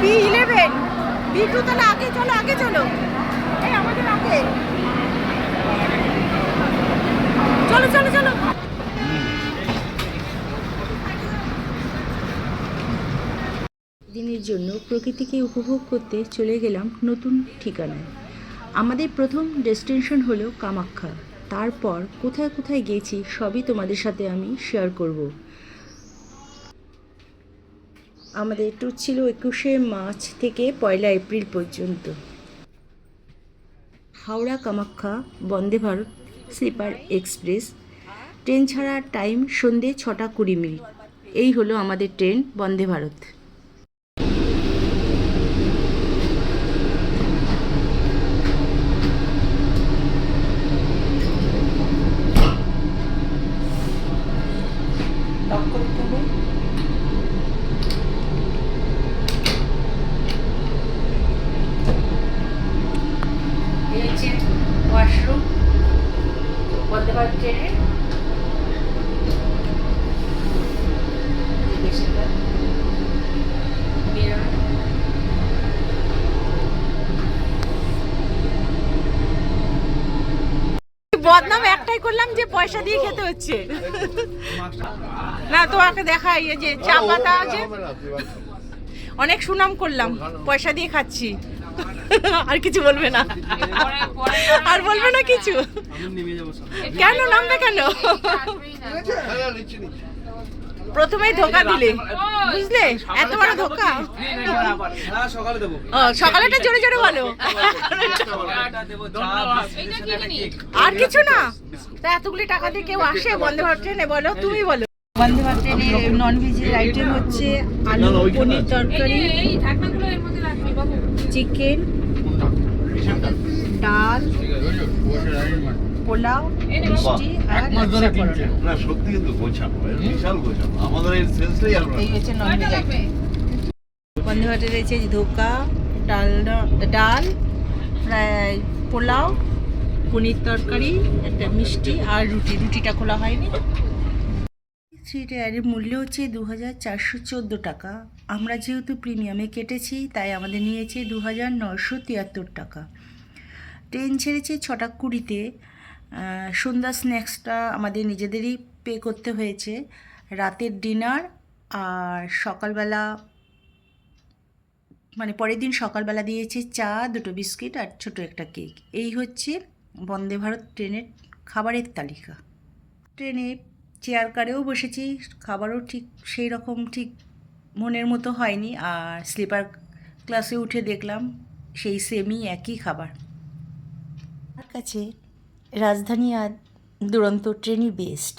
B11 B2 তাহলে আগে চলো আগে চলো এই আমাদের আগে চলো চলো চলো দিনের জন্য প্রকৃতিকে উপভোগ করতে চলে গেলাম নতুন ঠিকানায়। আমাদের প্রথম ডেস্টিনেশন হলো কামাখ্যা। তারপর কোথায় কোথায় গেছি সবই তোমাদের সাথে আমি শেয়ার করব। আমাদের ট্যুর ছিল 21শে মার্চ থেকে 1লা এপ্রিল পর্যন্ত। Howrah Kamakhya Vande Bharat sleeper express. Train ছাড়ার টাইম সন্ধে 6টা 20 মিনিট। এই হলো আমাদের ট্রেন বন্দে ভারত। ওয়াশরুম বন্দে ভারত ট্রেনের বদনাম একটাই করলাম যে পয়সা দিয়ে খেতে হচ্ছে না তোমাকে দেখাই এই যে চা পাতা আছে অনেক সুনাম করলাম পয়সা দিয়ে খাচ্ছি আর কিছু বলবে না আর বলবে না কিছু কেন নামবে কেন প্রথমেই ধোকা দিলে বুঝলে এত বড় ধোকা সকালেটা জোরে জোরে বলো আর কিছু না তা এতগুলি টাকা দিয়ে কেউ আসে বন্দে ভারত ট্রেনে বলো তুমি বলো বন্দে ভারত ট্রেনে নন ভেজের আইটেম হচ্ছে আলু পনির তরকারি চিকেন ডাল পোলাও মিষ্টি আর না সত্যি কিন্তু গোছানো বিশাল গোছানো আমাদের এই সেন্সটাই আমরা এই হচ্ছে নন ভেজ আইটেম বন্দে ভারতে রয়েছে ধোকা ডাল পোলাও পনির তরকারি একটা মিষ্টি আর রুটিটা খোলা হয়নি। থ্রি টায়ারের মূল্য হচ্ছে 2414 টাকা। আমরা যেহেতু প্রিমিয়ামে কেটেছি তাই আমাদের নিয়েছে 2973 টাকা। ট্রেন ছেড়েছে 6টা 20-তে। সন্ধ্যা স্ন্যাক্সটা আমাদের নিজেদেরই পে করতে হয়েছে। রাতের ডিনার আর সকালবেলা মানে পরের দিন সকালবেলা দিয়েছে চা 2টো বিস্কিট আর ছোট একটা কেক। এই হচ্ছে বন্দে ভারত ট্রেনের খাবারের তালিকা। ট্রেনে চেয়ার কারেও বসেছি, খাবারও ঠিক সেই রকম ঠিক মনের মতো হয়নি। আর স্লিপার ক্লাসে উঠে দেখলাম সেই সেমই একই খাবার। আমার কাছে রাজধানী আর দুরন্ত ট্রেনই বেস্ট।